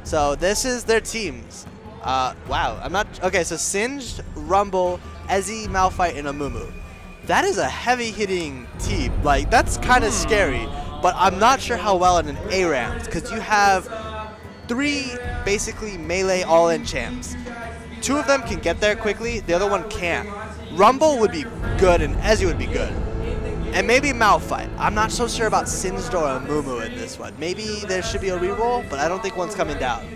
So this is their teams. Wow, I'm not okay. So Singed, Rumble, Ezzy, Malphite, and Amumu. That is a heavy-hitting team. Like that's kind of scary. But I'm not sure how well in an ARAMs because you have 3 basically melee all-in champs. 2 of them can get there quickly. The other one can't. Rumble would be good and Ezzy would be good. And maybe Malphite. I'm not so sure about Singed or Amumu in this one. Maybe there should be a reroll, but I don't think one's coming down.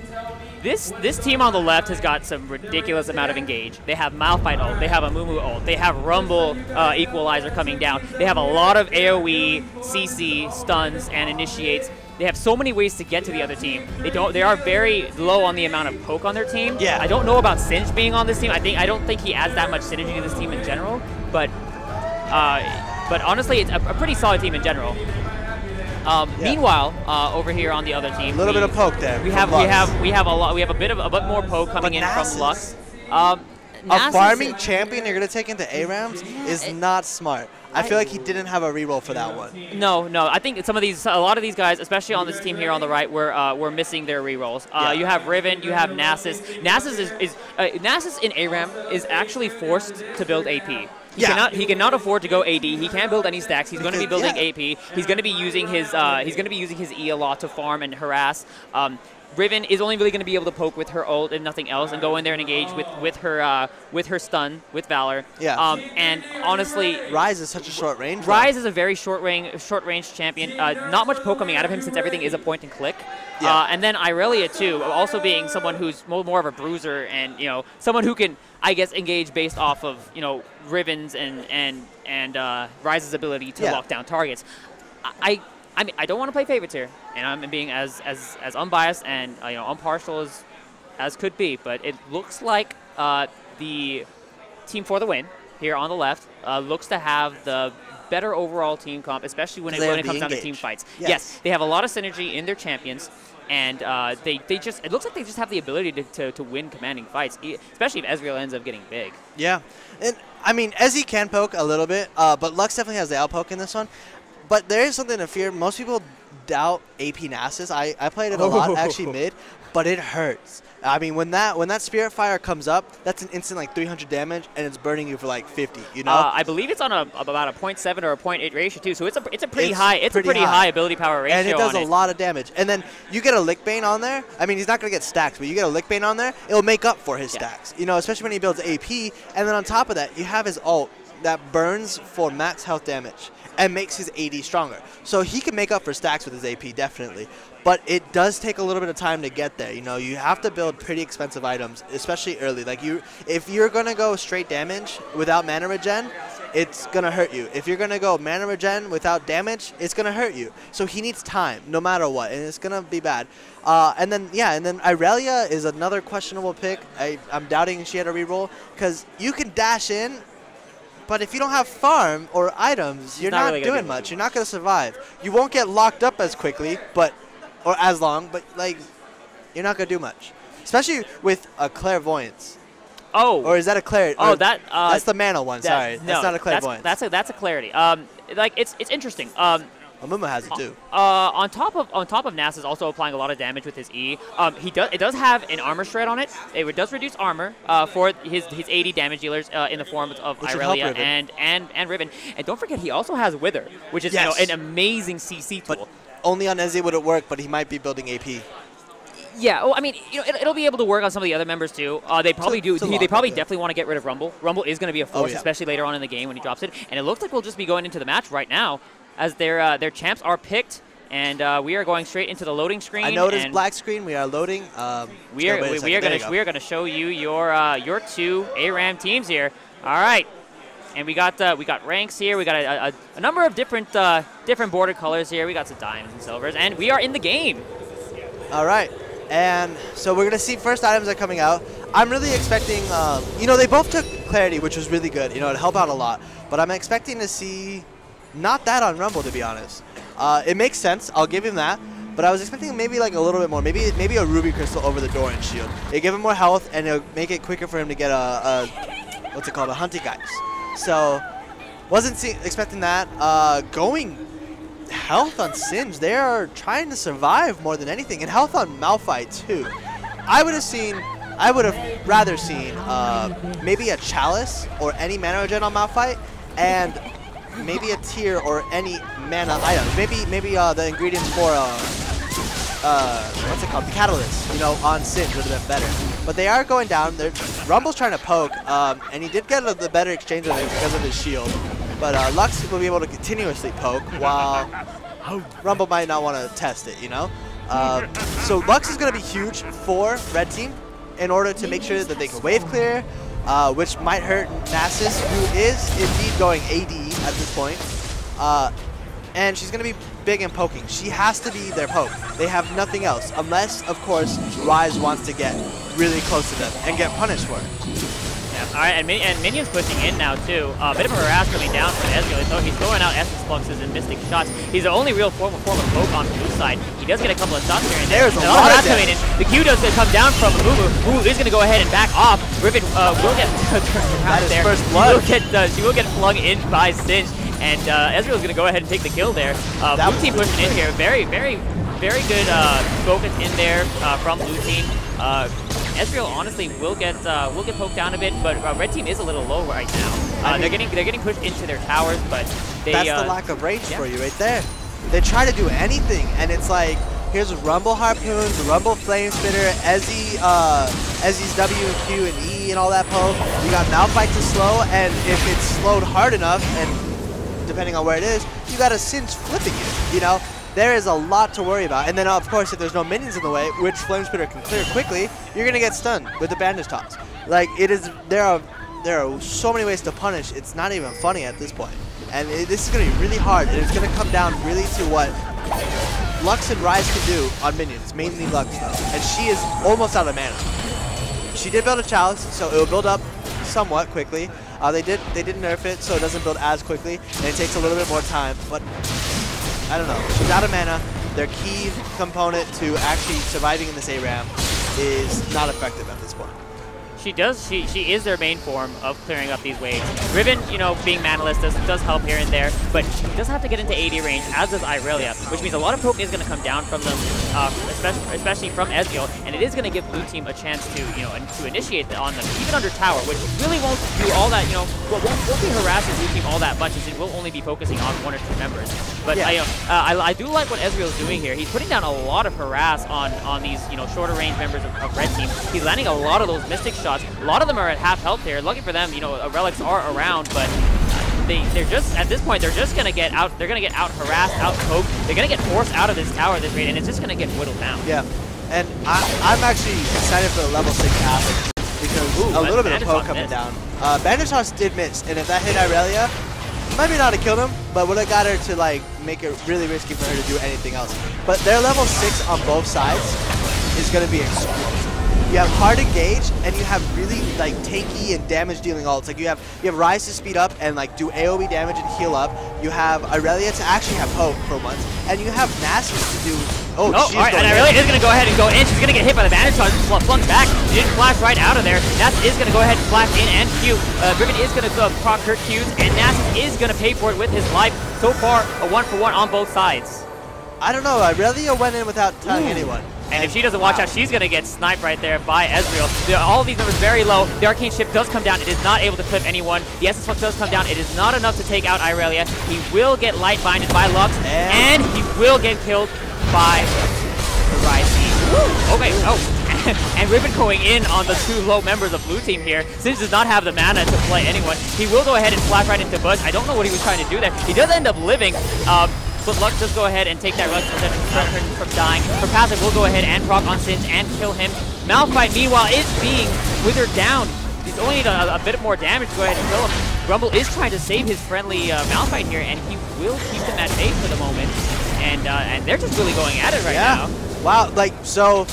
This team on the left has got some ridiculous amount of engage. They have Malphite ult, they have Amumu ult, they have Rumble Equalizer coming down. They have a lot of AoE, CC, stuns, and initiates. They have so many ways to get to the other team. They are very low on the amount of poke on their team. Yeah. I don't know about Singed being on this team. I don't think he adds that much synergy to this team in general. But honestly, it's a pretty solid team in general. Meanwhile, over here on the other team, a little bit of poke there. We have a bit more poke coming in from Lux. A farming champion you're gonna take into ARAMs is not smart. I feel like he didn't have a reroll for that one. No. I think a lot of these guys, especially on this team here on the right, were missing their rerolls. You have Riven, you have Nasus. Nasus in ARAM is actually forced to build AP. He cannot afford to go AD. He can't build any stacks. He's going to be building AP. He's going to be using his E a lot to farm and harass. Riven is only really going to be able to poke with her ult and nothing else, and go in there and engage with her stun with Valor. Yeah. And honestly, Ryze is such a short range. Ryze is a very short range champion. Not much poke coming out of him since everything is a point and click. Yeah. And then Irelia too, also being someone who's more of a bruiser and someone who can, I guess, engage based off of Riven's and Ryze's ability to lock down targets. I mean, I don't want to play favorites here, and I'm being as unbiased and impartial as could be. But it looks like the team for the win here on the left looks to have the better overall team comp, especially when it comes down to team fights. Yes, they have a lot of synergy in their champions, and it looks like they just have the ability to win commanding fights, especially if Ezreal ends up getting big. Yeah, and I mean Ezzy can poke a little bit, but Lux definitely has the outpoke in this one. But there is something to fear. Most people doubt AP Nasus. I played it a lot, actually mid, but it hurts. I mean, when that Spirit Fire comes up, that's an instant like 300 damage, and it's burning you for like 50. I believe it's on about a 0.7 or a 0.8 ratio too. So it's a pretty high ability power ratio. And it does a lot of damage. And then you get a Lick Bane on there. I mean, he's not gonna get stacks, but you get a Lick Bane on there, it'll make up for his stacks. Especially when he builds AP. And then on top of that, you have his ult that burns for max health damage and makes his AD stronger. So he can make up for stacks with his AP, definitely. But it does take a little bit of time to get there. You have to build pretty expensive items, especially early. Like if you're gonna go straight damage without mana regen, it's gonna hurt you. If you're gonna go mana regen without damage, it's gonna hurt you. So he needs time, no matter what, and it's gonna be bad. And then Irelia is another questionable pick. I'm doubting she had a reroll because you can dash in. But if you don't have farm or items, you're not really doing much. You're not going to survive. You won't get locked up as quickly, or as long, but like, you're not going to do much. Especially with a clairvoyance. Oh. Or is that a clarity? Oh, that's the mana one. Sorry, that's not a clairvoyance. That's a clarity. It's interesting. Amumu has it too. On top of Nasus also applying a lot of damage with his E. It does have an armor shred on it. It does reduce armor for his 80 damage dealers in the form of Irelia and Riven. And don't forget, he also has Wither, which is an amazing CC tool. But only on Ezzy would it work, but he might be building AP. Yeah, well, I mean, it'll be able to work on some of the other members too. They probably definitely want to get rid of Rumble. Rumble is going to be a force, especially later on in the game when he drops it. And it looks like we'll just be going into the match right now, as their champs are picked, and we are going straight into the loading screen. I noticed black screen. We are loading. We are going to show you your 2 ARAM teams here. All right, and we got ranks here. We got a number of different border colors here. We got some diamonds and silvers, and we are in the game. All right, and so we're gonna see first items are coming out. I'm really expecting. They both took clarity, which was really good. It helped out a lot. But I'm expecting to see. Not that on Rumble, to be honest. It makes sense. I'll give him that. But I was expecting maybe like a little bit more. Maybe a Ruby Crystal over the door and shield. It give him more health, and it'll make it quicker for him to get a Hunting Guys. So, wasn't expecting that. Going health on Singe. They are trying to survive more than anything, and health on Malphite too. I would have rather seen maybe a Chalice or any mana regen on Malphite, and maybe a tier or any mana items. Maybe the ingredients for what's it called? The Catalyst, you know, on Singe would have been better. But they are going down. Rumble's trying to poke, and he did get the better exchange of it because of his shield. But Lux will be able to continuously poke, while Rumble might not want to test it, you know? So Lux is going to be huge for Red Team in order to make sure that they can wave clear, which might hurt Nasus, who is indeed going AD at this point. And she's going to be big and poking. She has to be their poke. They have nothing else, unless, of course, Ryze wants to get really close to them and get punished for it. Yeah. All right, and Minion's pushing in now, too. A bit of a harass coming down from Ezreal, so he's throwing out Essence Fluxes and Mystic shots. He's the only real form of poke on the blue side. He does get a couple of shots here and there. There's a lot of coming in. The Q does come down from Mumu. Mumu is going to go ahead and back off. Riven will get turned around there. First blood. She will get flung in by Singe. And Ezreal's going to go ahead and take the kill there. Blue team pushing in here. Very good focus in there from blue team. Ezreal honestly will get poked down a bit, but red team is a little low right now. They're getting pushed into their towers, but that's the lack of range for you right there. They try to do anything, and it's like, here's Rumble Harpoons, Rumble Flame Spitter, Ezzy's W and Q and E and all that poke. You got Malphite to slow, and if it's slowed hard enough, and depending on where it is, you got a Singe flipping it, you know? There is a lot to worry about. And then, of course, if there's no minions in the way, which Flame Spitter can clear quickly, you're going to get stunned with the bandage toss. Like, there are so many ways to punish, it's not even funny at this point. And this is going to be really hard, and it's going to come down really to what Lux and Ryze can do on minions, mainly Lux, though. And she is almost out of mana. She did build a Chalice, so it will build up somewhat quickly. They did nerf it, so it doesn't build as quickly, and it takes a little bit more time, but I don't know. She's out of mana. Their key component to actually surviving in this ARAM is not effective at this point. She is their main form of clearing up these waves. Riven, you know, being manaless does help here and there, but she does have to get into AD range, as does Irelia, which means a lot of poke is going to come down from them, especially from Ezreal, and it is going to give blue team a chance to, you know, to initiate on them, even under tower, which really won't do all that, you know, won't be harassing blue team all that much, as it will only be focusing on one or two members. But yeah. I do like what Ezreal's doing here. He's putting down a lot of harass on these, you know, shorter range members of red team. He's landing a lot of those mystic shots. A lot of them are at half health here. Lucky for them, you know, relics are around, but they're just, at this point, they're just gonna get out. They're gonna get out harassed, out poked. They're gonna get forced out of this tower at this rate, and it's just gonna get whittled down. Yeah, and I'm actually excited for the level 6 Apex because a little bit of poke coming down. Bandage Toss did miss, and if that hit Irelia, maybe not have killed him, but would have got her to like make it really risky for her to do anything else. But their level 6 on both sides is gonna be explosive. You have hard engage, and you have really like tanky and damage dealing ults. Like you have Ryze to speed up and like do AoE damage and heal up. You have Irelia to actually have poke for once, and you have Nasus to do. Oh, alright, and Irelia is gonna go ahead and go in. She's gonna get hit by the bandage toss, flung back. She didn't flash right out of there. Nasus is gonna go ahead and flash in and Q. Riven is gonna proc her Qs, and Nasus is gonna pay for it with his life. So far, a 1-for-1 on both sides. I don't know. Irelia went in without telling anyone. And if she doesn't watch out, she's going to get sniped right there by Ezreal. All of these numbers very low. The Arcane Shift does come down. It is not able to clip anyone. The Essence Flux does come down. It is not enough to take out Irelia. He will get light binded by Lux, and he will get killed by the Ryze team. Okay, and Riven going in on the two low members of blue team here. Since does not have the mana to play anyone, he will go ahead and flash right into Buzz. I don't know what he was trying to do there. He does end up living. But Lux does go ahead and take that Relic from dying. Her passive will go ahead and proc on Singe and kill him. Malphite, meanwhile, is being withered down. He's only need a bit more damage to go ahead and kill him. Rumble is trying to save his friendly Malphite here, and he will keep him at bay for the moment. And they're just really going at it right now. Wow, like, so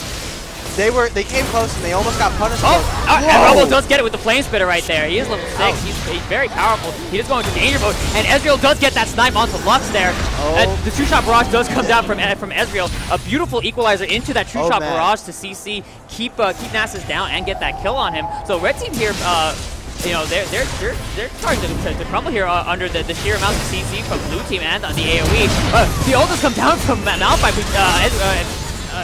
they came close and they almost got punished. And Rumble does get it with the Flame Spitter right there. He is level 6. He's very powerful. He is going to danger mode, and Ezreal does get that snipe onto Lux there. The two-shot barrage does come down from Ezreal. A beautiful equalizer into that two-shot barrage to CC, keep Nasus down and get that kill on him. So red team here you know, they're starting to crumble here under the sheer amount of CC from blue team and on the AoE. The ult has come down from Malphite.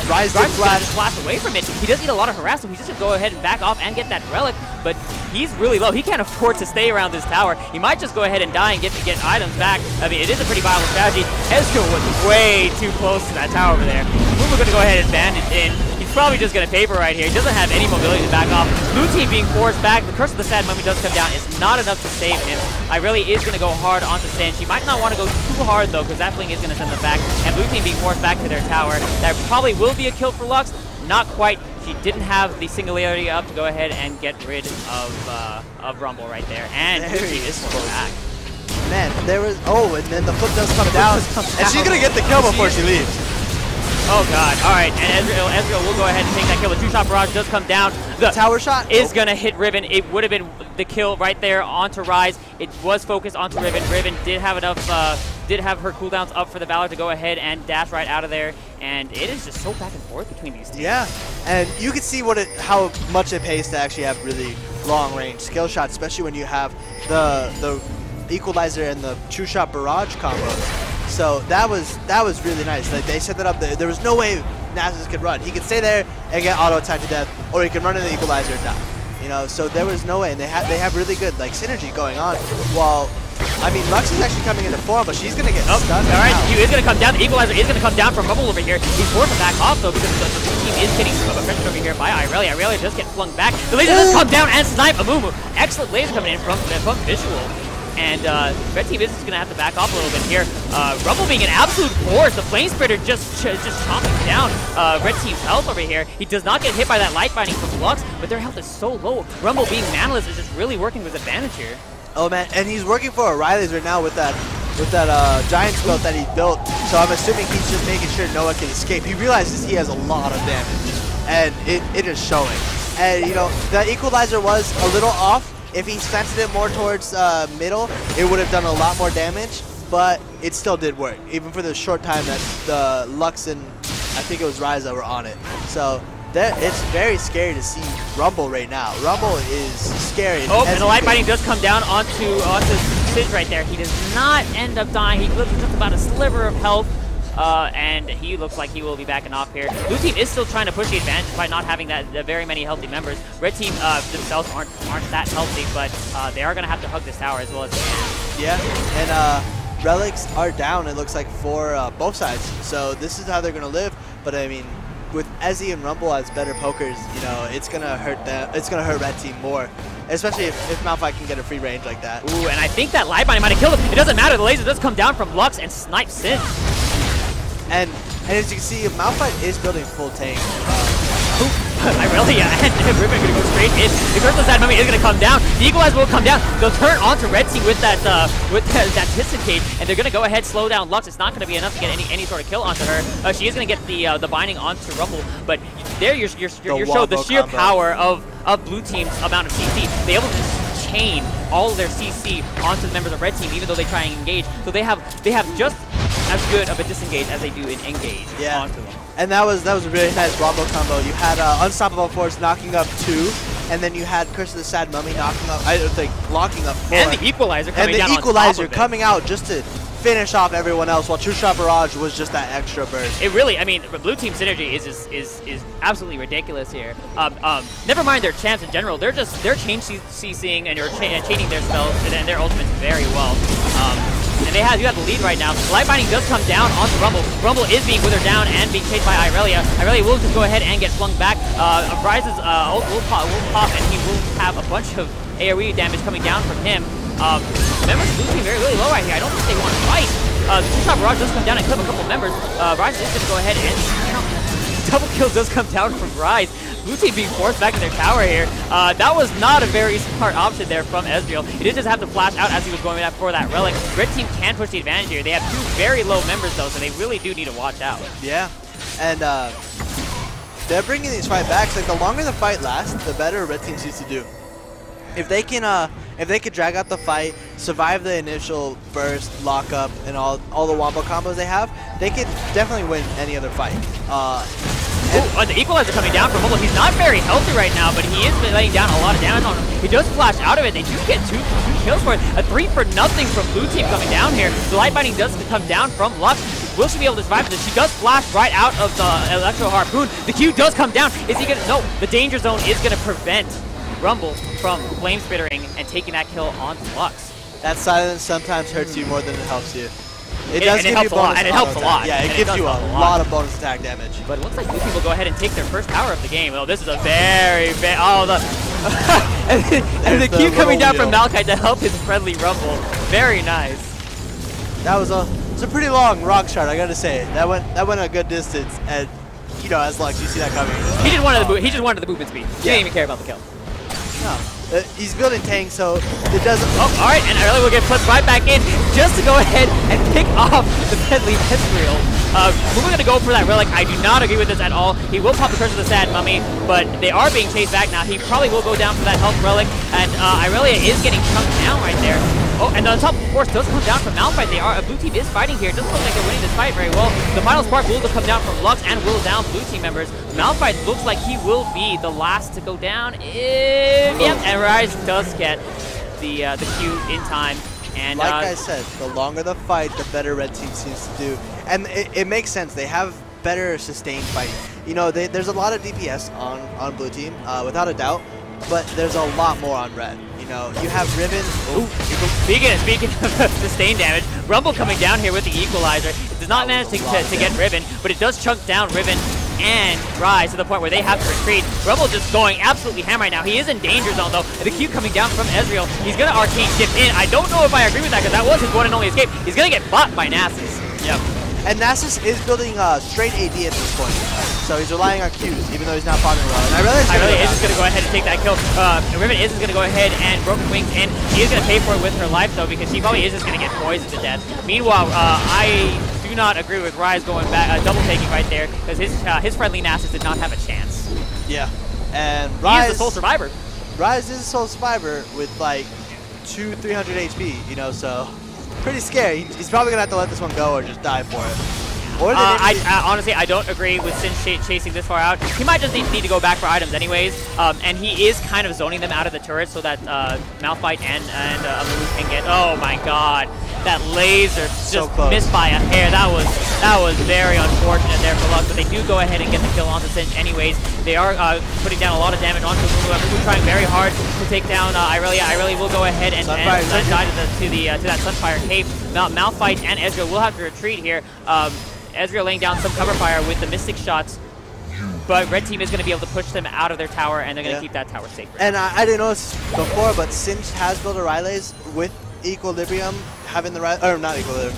Rise to flash away from it. He does need a lot of harass, so he's just going to go ahead and back off and get that relic, but he's really low. He can't afford to stay around this tower. He might just go ahead and die and get items back. I mean, it is a pretty viable strategy. Ezreal was way too close to that tower over there. We're going to go ahead and ban it in. He's probably just going to paper right here. He doesn't have any mobility to back off. Blue team being forced back. The Curse of the Sad Mummy does come down. It's not enough to save him. I really is going to go hard onto Sin. She might not want to go too hard, though, because that fling is going to send them back. And blue team being forced back to their tower. That probably will be a kill for Lux. Not quite. She didn't have the singularity up to go ahead and get rid of Rumble right there. And blue team is forced back. Man, there was... Oh, and then the foot does come down. And she's going to get the kill before she leaves. Oh god, alright, and Ezreal will go ahead and take that kill. The two-shot barrage does come down. The tower shot is gonna hit Riven. It would have been the kill right there onto Rise. It was focused onto Riven. Riven did have enough, did have her cooldowns up for the Valor to go ahead and dash right out of there. And it is just so back and forth between these teams. Yeah, and you can see how much it pays to actually have really long range skill shots, especially when you have the equalizer and the two-shot barrage combos. So that was really nice. Like, they set that up. There was no way Nasus could run. He could stay there and get auto attacked to death, or he could run in the equalizer and die. You know, so there was no way. And they have really good like synergy going on. While I mean, Lux is actually coming into form, but she's gonna get stunned. All right, he is gonna come down. The equalizer is gonna come down from Rumble over here. He's forced to back off though because the team is getting affected over here by Irelia. Irelia just gets flung back. The laser does come down and snipe Amumu. Excellent laser coming in from Visual. And red team is just going to have to back off a little bit here. Rumble being an absolute force. The Flame Spreader just chopping down red team's health over here. He does not get hit by that light binding from Lux, but their health is so low. Rumble being manaless is just really working with advantage here. Oh man, and he's working for O'Reilly's right now with that giant spell that he built. So I'm assuming he's just making sure no one can escape. He realizes he has a lot of damage, and it is showing. And you know, the equalizer was a little off. If he sent it more towards middle, it would have done a lot more damage, but it still did work, even for the short time that the Lux and I think it was Ryza were on it. So it's very scary to see Rumble right now. Rumble is scary. Oh, and the light binding does come down onto Sid right there. He does not end up dying. He lives with just about a sliver of health. And he looks like he will be backing off here. Blue team is still trying to push the advantage by not having that very many healthy members. Red team themselves aren't that healthy, but they are going to have to hug this tower as well as they can. Yeah, and relics are down, it looks like, for both sides. So this is how they're going to live. But I mean, with Ezzy and Rumble as better pokers, you know, it's going to hurt them. It's going to hurt red team more. Especially if Malphite can get a free range like that. Ooh, and I think that light binding might have killed him. It doesn't matter. The laser does come down from Lux and snipe Sin. And as you can see, Malphite is building full tank. Irelia and Riven are going to go straight in. The Curse of the Sad Mummy is going to come down. The equalizer will come down. They'll turn onto red team with that Disengage, and they're going to go ahead, slow down Lux. It's not going to be enough to get any sort of kill onto her. She is going to get the binding onto Rumble, but there you're showed the sheer power of blue team's amount of CC. They're able to just chain all of their CC onto the members of red team, even though they try and engage. So they have just as good of a disengage as they do in engage onto them. And that was a really nice Rumble combo. You had Unstoppable Force knocking up 2, and then you had Curse of the Sad Mummy knocking up, I think, blocking up 4. And the Equalizer coming down on top of it. And the Equalizer coming out just to finish off everyone else, while True Shot Barrage was just that extra burst. It really, I mean, blue team synergy is absolutely ridiculous here. Never mind their champs in general. They're chain CCing and chaining their spells and their ultimates very well. And you have the lead right now. Light binding does come down onto Rumble. Rumble is being withered down and being chased by Irelia. Irelia will just go ahead and get flung back. Rise's ult will pop, and he will have a bunch of AoE damage coming down from him. Members of blue team really low right here. I don't think they want to fight. The two-shot barrage does come down and kill a couple members. Rise is going to go ahead and double kill does come down from Rise. Blue team being forced back to their tower here. That was not a very smart option there from Ezreal. He did just have to flash out as he was going back for that relic. Red team can push the advantage here. They have 2 very low members though, so they really do need to watch out. Yeah, and they're bringing these fight backs. Like, the longer the fight lasts, the better red team seems to do. If they can drag out the fight, survive the initial burst, lock up, and all the wombo combos they have, they could definitely win any other fight. Ooh, the equalizer coming down from Rumble. He's not very healthy right now, but he is laying down a lot of damage on him. He does flash out of it. They do get two kills for it. A 3 for nothing from blue team coming down here. The light binding does come down from Lux. Will she be able to survive this? She does flash right out of the Electro Harpoon. The Q does come down. Is he gonna? No, the danger zone is gonna prevent Rumble from flame spittering and taking that kill on Lux. That silence sometimes hurts you more than it helps you. It does give you bonus and it helps a lot. Yeah, it gives you a lot of bonus attack damage. But it looks like blue team will go ahead and take their first tower of the game. Oh, this is a very and the Q coming down from Malkite to help his friendly Rumble. Very nice. That was it's a pretty long rock shard, I gotta say. That went a good distance, and you know, as long as you see that coming. He just wanted the movement speed. He didn't even care about the kill. No. He's building tank, so it doesn't. Oh, all right, and early will get flipped right back in just to go ahead and pick off the deadly Ezreal. We're going to go for that relic. I do not agree with this at all. He will pop the curse of the Sad Mummy, but they are being chased back now. He probably will go down for that health relic, and Irelia is getting chunked down right there. Oh, and the top force does come down from Malphite. Blue team is fighting here. It doesn't look like they're winning this fight very well. The final spark will come down from Lux and will down blue team members. Malphite looks like he will be the last to go down. Yep, and Rise does get the Q in time. And like I said, the longer the fight, the better red team seems to do. And it makes sense. They have better sustained fighting. You know, there's a lot of DPS on blue team, without a doubt. But there's a lot more on red. You know, you have Riven. Ooh. Speaking of sustained damage, Rumble coming down here with the equalizer. It does not manage to get Riven, but it does chunk down Riven and Rise to the point where they have to retreat. Rumble just going absolutely ham right now. He is in danger zone though. The Q coming down from Ezreal. He's gonna arcane dip in. I don't know if I agree with that because that was his one and only escape. He's gonna get bought by Nasus. Yep. And Nasus is building straight AD at this point. So he's relying on Qs, even though he's not farming well. And Irelia is just going to go ahead and take that kill. Riven is just going to go ahead and Broken Wings in. He is going to pay for it with her life, though, because she probably is just going to get poisoned to death. Meanwhile, I do not agree with Rise going back, double taking right there, because his friendly Nasus did not have a chance. Yeah. And Rise is the sole survivor. Rise is the sole survivor with like 300 HP, you know, so pretty scary. He's probably going to have to let this one go or just die for it. Honestly, I don't agree with Sin chasing this far out. He might just need to go back for items anyways, and he is kind of zoning them out of the turret so that Malphite and Amumu can get. Oh my God, that laser just missed by a hair. That was very unfortunate there for Lux, but they do go ahead and get the kill onto Sin anyways. They are putting down a lot of damage onto Amumu. Amumu trying very hard to take down Irelia. Irelia will go ahead and die to that Sunfire cave. Malphite and Ezreal will have to retreat here. Ezreal laying down some cover fire with the Mystic shots, but red team is going to be able to push them out of their tower, and they're going to keep that tower safe. And I didn't know this before, but Singe has built a Rylays with Equilibrium having the not Equilibrium,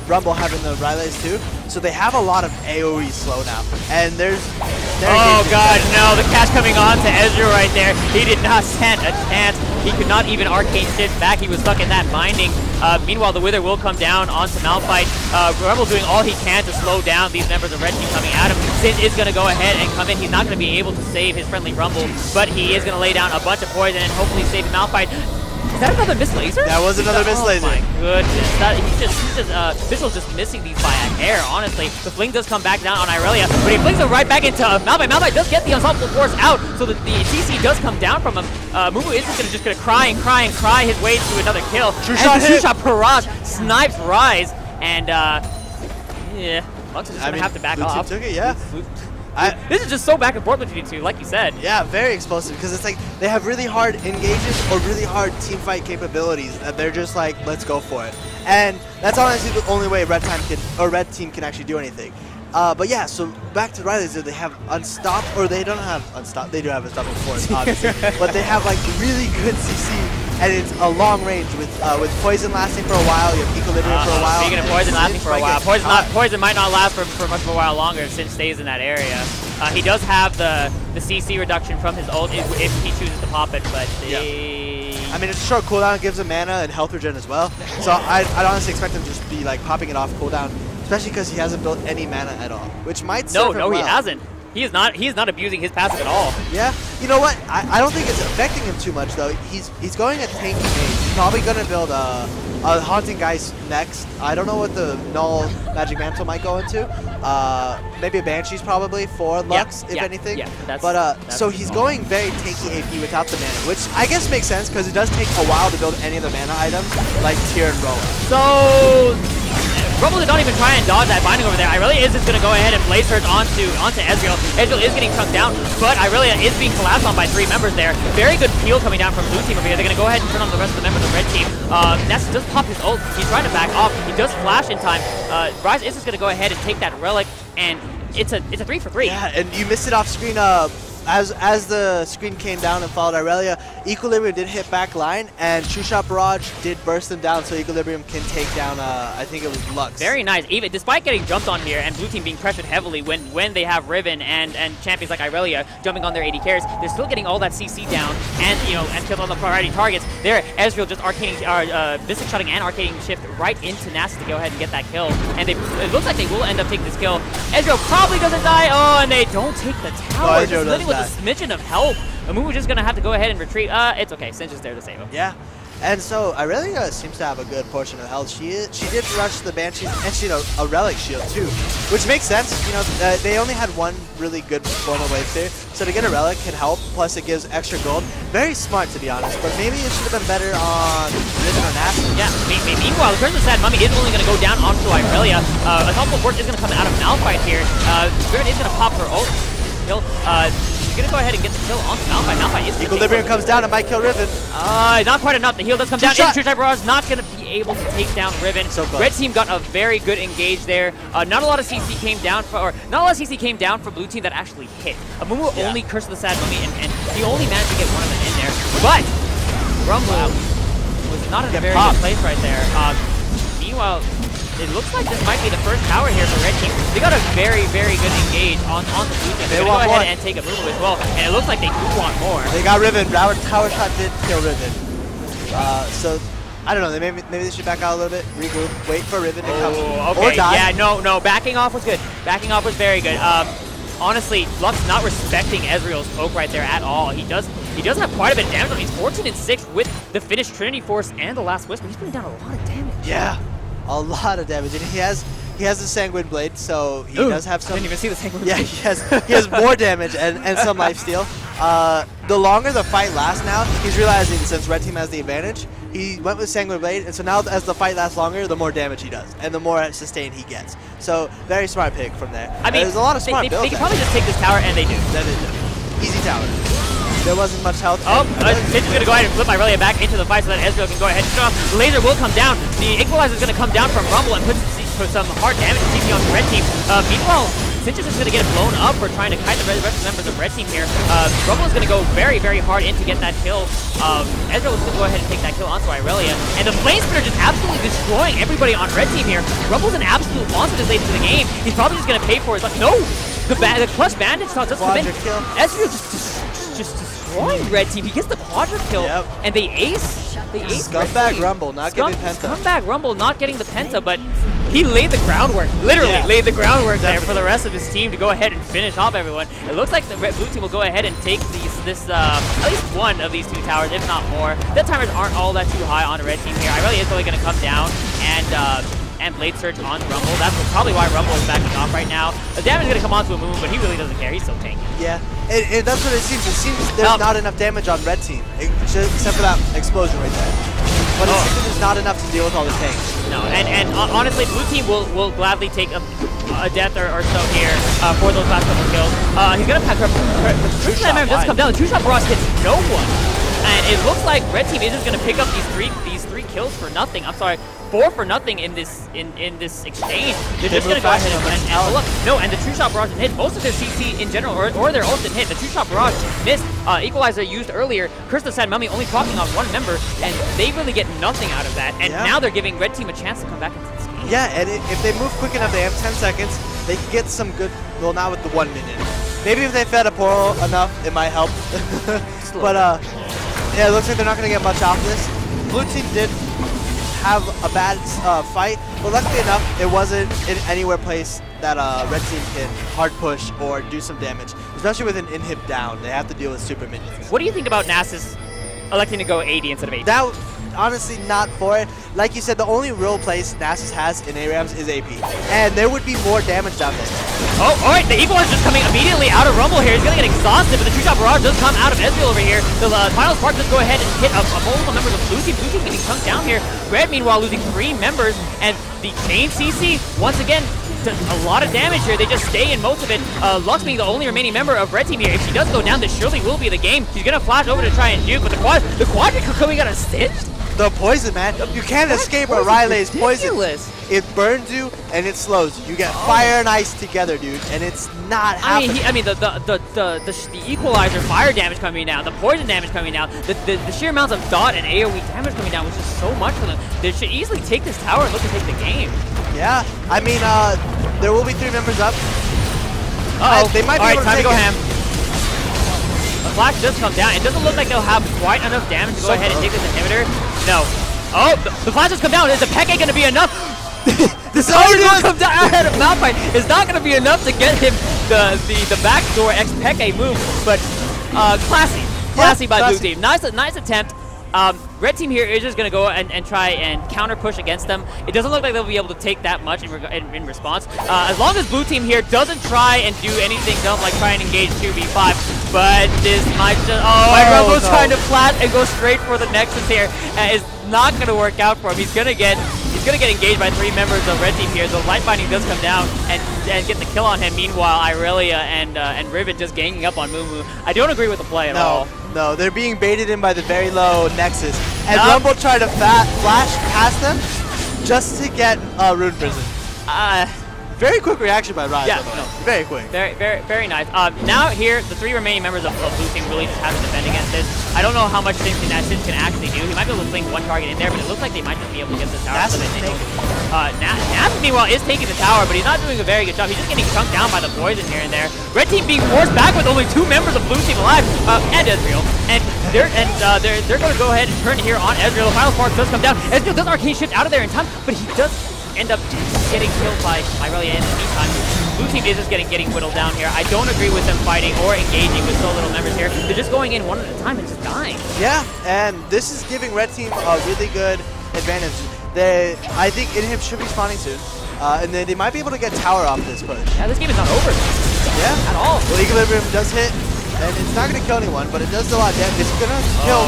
Rumble having the Rylays too. So they have a lot of AoE slow now, and oh God, no! The catch coming on to Ezreal right there. He did not stand a chance. He could not even arcane shift back. He was stuck in that binding. Meanwhile, the Wither will come down onto Malphite. Rumble doing all he can to slow down these members of Red Team coming at him. Sin is going to go ahead and come in. He's not going to be able to save his friendly Rumble, but he is going to lay down a bunch of poison and hopefully save Malphite. Is that another miss laser? That was another miss laser. Oh my goodness. Visceral's just missing these by a hair, honestly. The fling does come back down on Irelia, but he flings it right back into Malphite. Malphite does get the Unstoppable Force out, so that the CC does come down from him. Mumu is just gonna cry his way to another kill. True shot Barrage snipes Rise, and yeah, Lux is just gonna have to back off. Took it, yeah. This is just so back and forth between you two, like you said. Yeah, very explosive, because it's like they have really hard engages or really hard team fight capabilities that they're just like, let's go for it. And that's honestly the only way red team can actually do anything. But yeah, so back to Riley's, they have they don't have Unstoppable, they do have Unstoppable Force, obviously, but they have like really good CC, and it's a long range with Poison lasting for a while, you have Equilibrium for a while. Speaking of Poison lasting for a while, Poison might not last for much of a while longer if Sin stays in that area. He does have the CC reduction from his ult if he chooses to pop it, but I mean, it's a short cooldown, gives him mana and health regen as well, so I'd honestly expect him to just be like popping it off cooldown. Especially because he hasn't built any mana at all, which might serve him well. He hasn't. He is not abusing his passive at all. Yeah, you know what? I don't think it's affecting him too much though. He's going a tanky main. He's probably gonna build Haunting Geist next. I don't know what the Null Magic Mantle might go into. Maybe a Banshee's probably for Lux, if anything. Yeah, that's so he's going very tanky AP without the mana, which I guess makes sense because it does take a while to build any of the mana items like Tyr and Roa. So Rumble did not even try and dodge that binding over there. Irelia is just going to go ahead and Blaze Surge onto Ezreal. Ezreal is getting chunked down, but Irelia is being collapsed on by 3 members there. Very good peel coming down from blue team over here. They're going to go ahead and turn on the rest of the members of red team. Ness does pop his ult. He's trying to back off. He does flash in time. Rise is just going to go ahead and take that relic, and it's a 3 for 3. Yeah, and you missed it off screen. As the screen came down and followed Irelia, Equilibrium did hit back line, and True Shot Barrage did burst them down, so Equilibrium can take down, I think it was Lux. Very nice. Even despite getting jumped on here and blue team being pressured heavily when they have Riven and champions like Irelia jumping on their AD carries, they're still getting all that CC down and and kills on the priority targets. There, Ezreal just Mystic Shotting and arcading shift right into Nasus to go ahead and get that kill, and it looks like they will end up taking this kill. Ezreal probably doesn't die. Oh, and they don't take the tower. Just living with a smidgen of health. Amumu just gonna have to go ahead and retreat. It's okay. Singe is there to save him. Yeah. And so Irelia seems to have a good portion of health. She did rush the Banshees, and she had a relic shield too, which makes sense. They only had one really good formal wave there, so to get a relic can help. Plus, it gives extra gold. Very smart, to be honest. But maybe it should have been better on Riven or Nasus. Yeah. Meanwhile, the Curse of the Sad Mummy is only going to go down onto Irelia. A helpful work is going to come out of Malphite here. Riven is going to pop her ult. She's going to go ahead and get the kill on Malphite. Malphite is Equilibrium comes down and might kill Riven. Not quite enough. The heal does come down. True Shot Barrage not going to be able to take down Riven. So Red team got a very good engage there. Not a lot of CC came down for blue team that actually hit. Amumu only Curse of the Sad Mummy, and he only managed to get one of them in there. But Rumble was not in a very good place right there. Meanwhile, it looks like this might be the first tower here for Red Team. They got a very, very good engage on the blue team. They're going to go ahead and take a move as well, and it looks like they do want more. They got Riven. Tower shot did kill Riven. So, I don't know. Maybe they should back out a little bit, regroup, wait for Riven to come, okay. or die. Yeah, no. Backing off was good. Backing off was very good. Honestly, Lux not respecting Ezreal's poke right there at all. He does have quite a bit of damage on him. He's 14-6 with the finished Trinity Force and the Last Whisper. He's putting down a lot of damage. Yeah. A lot of damage, and he has the Sanguine Blade, so he does have some. I didn't even see the Sanguine Blade. Yeah, he has more damage and some lifesteal. The longer the fight lasts now, he's realizing since Red Team has the advantage, he went with Sanguine Blade, and so now as the fight lasts longer, the more damage he does, and the more sustain he gets. So very smart pick from there. I mean, there's a lot of smart builds. They can probably just take this tower, and they do. That is easy tower. There wasn't much health. Singe is going to go ahead and flip Irelia back into the fight so that Ezreal can go ahead and shut off. The laser will come down. The Equalizer is going to come down from Rumble and put some hard damage to CP on the Red Team. Meanwhile, Singe is just going to get blown up for trying to kite the rest of the members of Red Team here. Rumble is going to go very, very hard in to get that kill. Ezreal is going to go ahead and take that kill onto Irelia. And the Flame Spitter just absolutely destroying everybody on Red Team here. Rumble's an absolute monster this late into the game. He's probably just going to pay for it. But no! The clutch bandage just come in. Ezreal just destroying Red Team. He gets the quadra kill, and they ace. Scumbag Rumble not getting Penta. Scumbag Rumble not getting the Penta, but he laid the groundwork. Literally laid the groundwork there for the rest of his team to go ahead and finish off everyone. It looks like the blue team will go ahead and take at least one of these 2 towers, if not more. The timers aren't all that too high on the Red Team here. Irelia is probably going to come down and Blade Surge on Rumble. That's probably why Rumble is backing off right now. The damage is going to come onto Amumu, but he really doesn't care. He's still tanking. Yeah, and that's what it seems. It seems there's not enough damage on Red Team, except for that explosion right there. But it seems there's not enough to deal with all the tanks. No, and honestly, blue team will gladly take a death or so here for those last couple kills. He's going to pack up. True Shot does come down. The True Shot Barrage hits no one. And it looks like Red Team is just going to pick up these three kills for nothing. I'm sorry, 4 for nothing in this exchange. They're just going to go ahead and look. No, and the True Shot Barrage didn't hit. Most of their CC in general, or their ult didn't hit. The True Shot Barrage missed. Equalizer used earlier. Curse the Sad Mummy only proccing on 1 member, and they really get nothing out of that. And now they're giving Red Team a chance to come back into this game. Yeah, and if they move quick enough, they have 10 seconds. They can get some good. Well, not with the 1 minute. Maybe if they fed a portal enough, it might help. But yeah, it looks like they're not going to get much off this. Blue team did have a bad fight, but luckily enough, it wasn't in anywhere place that Red Team can hard push or do some damage, especially with an inhib down. They have to deal with super minions. What do you think about Nasus electing to go AD instead of AD? honestly not for it. Like you said, the only real place Nasus has in ARAMs is AP, and there would be more damage down there. Oh, all right, the Equalizer just coming immediately out of Rumble here. He's going to get exhausted, but the Tree Shot Barrage does come out of Ezreal over here. The Final Spark does go ahead and hit multiple members of Blue Team. Blue Team getting chunked down here. Red, meanwhile, losing 3 members, and the Chain CC, once again, does a lot of damage here. They just stay in most of it. Lux being the only remaining member of Red Team here. If she does go down, this surely will be the game. He's going to flash over to try and juke, but the Quadric coming out of Stitched? The poison, man. You can't escape a Riley's poison. Ridiculous. It burns you and it slows you. You get fire and ice together, dude, and it's not happening. The Equalizer fire damage coming down, the poison damage coming down, the sheer amounts of dot and AoE damage coming down was just so much for them. They should easily take this tower and look to take the game. Yeah, I mean, there will be 3 members up. They might be able to time take to go it. ham. The flash does come down. It doesn't look like they'll have quite enough damage to go ahead and take this inhibitor. No. Oh, the flash does come down. Is the Peke going to be enough? The Solar will come down ahead of Malphite. It's not going to be enough to get him the backdoor X-Peke move, but classy by Blue Team. Nice attempt. Red Team here is just going to go and try and counter push against them. It doesn't look like they'll be able to take that much in response. As long as Blue Team here doesn't try and do anything dumb like try and engage 2v5, but this might just... Rumble's trying to flash and go straight for the Nexus here. It's not going to work out for him. He's going to get engaged by 3 members of Red Team here. The Light Binding does come down and get the kill on him. Meanwhile, Irelia and Rivet just ganging up on Mumu. I don't agree with the play at all. No, they're being baited in by the very low Nexus. And Rumble tried to flash past them just to get Rune Prison. Very quick reaction by Rise. Yeah, no. Very quick. Very nice. Now here, the 3 remaining members of Blue Team really just have to defend against this. I don't know how much things Nasus can actually do. He might be able to fling 1 target in there, but it looks like they might just be able to get the tower. Nasus, meanwhile, is taking the tower, but he's not doing a very good job. He's just getting chunked down by the poison here and there. Red Team being forced back with only 2 members of Blue Team alive, and Ezreal. And they're going to go ahead and turn here on Ezreal. The Final Spark does come down. Ezreal does arcane shift out of there in time, but he does end up getting killed by Irelia in the meantime. Blue Team is just getting whittled down here. I don't agree with them fighting or engaging with so little members here. They're just going in one at a time and just dying. Yeah, and this is giving Red Team a really good advantage. I think Inhib should be spawning soon, and then they might be able to get tower off this push. Yeah, this game is not over. Yeah. At all. Well, Equilibrium does hit, and it's not going to kill anyone, but it does a lot of damage. It's going to kill.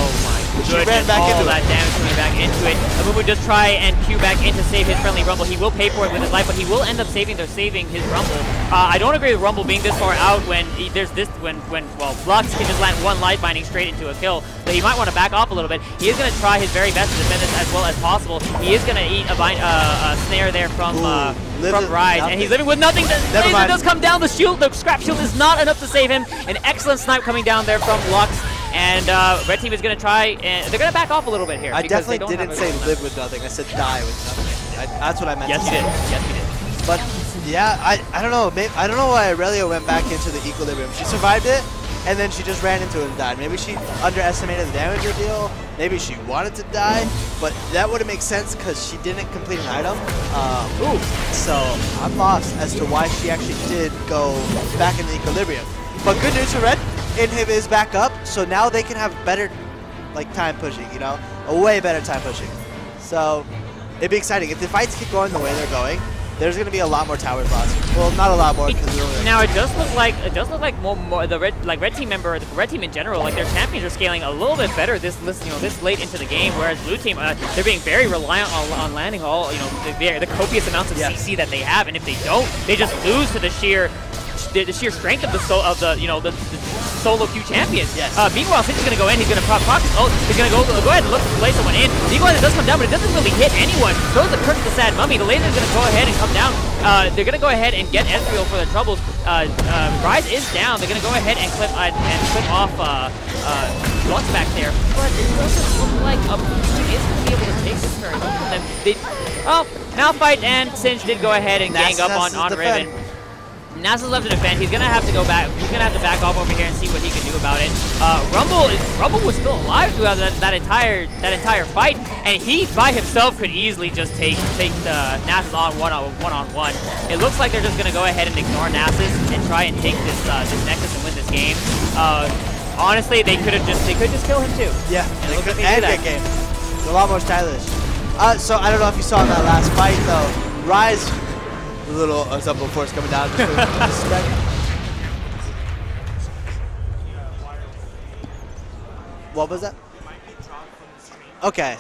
She ran back into that damage coming back into it. Mumu does try and Q back in to save his friendly Rumble. He will pay for it with his life, but he will end up saving his Rumble. I don't agree with Rumble being this far out when Lux can just land 1 light binding straight into a kill. So he might want to back off a little bit. He is going to try his very best to defend this as well as possible. He is going to eat a snare there from Rise, and he's living with nothing. The laser does come down. The scrap shield is not enough to save him. An excellent snipe coming down there from Lux. And Red Team is going to try, and they're going to back off a little bit here. I definitely didn't say live with nothing. I said die with nothing. That's what I meant. Yes, you did. Yes, you did. But yeah, I don't know. I don't know why Irelia went back into the Equilibrium. She survived it, and then she just ran into it and died. Maybe she underestimated the damage reveal. Maybe she wanted to die, but that would have made sense because she didn't complete an item. So I'm lost as to why she actually did go back into Equilibrium. But good news for Red. Inhib is back up, so now they can have better time pushing, you know? A way better time pushing. So it'd be exciting. If the fights keep going the way they're going, there's going to be a lot more tower loss. Well, not a lot more because now it does look like more the Red Team member, the Red Team in general, like their champions are scaling a little bit better this late into the game, whereas Blue Team they're being very reliant on landing all the copious amounts of CC that they have, and if they don't, they just lose to the sheer strength of the solo queue champions. Yes. Meanwhile, Sin's going to go in. He's going to proc. Oh, he's going to go ahead and look to play someone in. The Equalizer does come down, but it doesn't really hit anyone. Throws the curse of the Sad Mummy. The laser is going to go ahead and come down. They're going to go ahead and get Ezreal for their troubles. Rise is down. They're going to go ahead and clip off Lux back there. But it doesn't look like a Blue is going to be able to take this very well from them. Malphite and Singe did go ahead and gang up on Riven. Nasus left to defend. He's gonna have to go back. He's gonna have to back off over here and see what he can do about it. Rumble was still alive throughout that entire fight, and he by himself could easily just take Nasus on one-on-one. It looks like they're just gonna go ahead and ignore Nasus and try and take this Nexus and win this game. Honestly, they could just kill him too. Yeah, they could end that game. It's a lot more stylish. So I don't know if you saw in that last fight though. Rise, a little ensemble force coming down. Just for respect. What was that? Okay.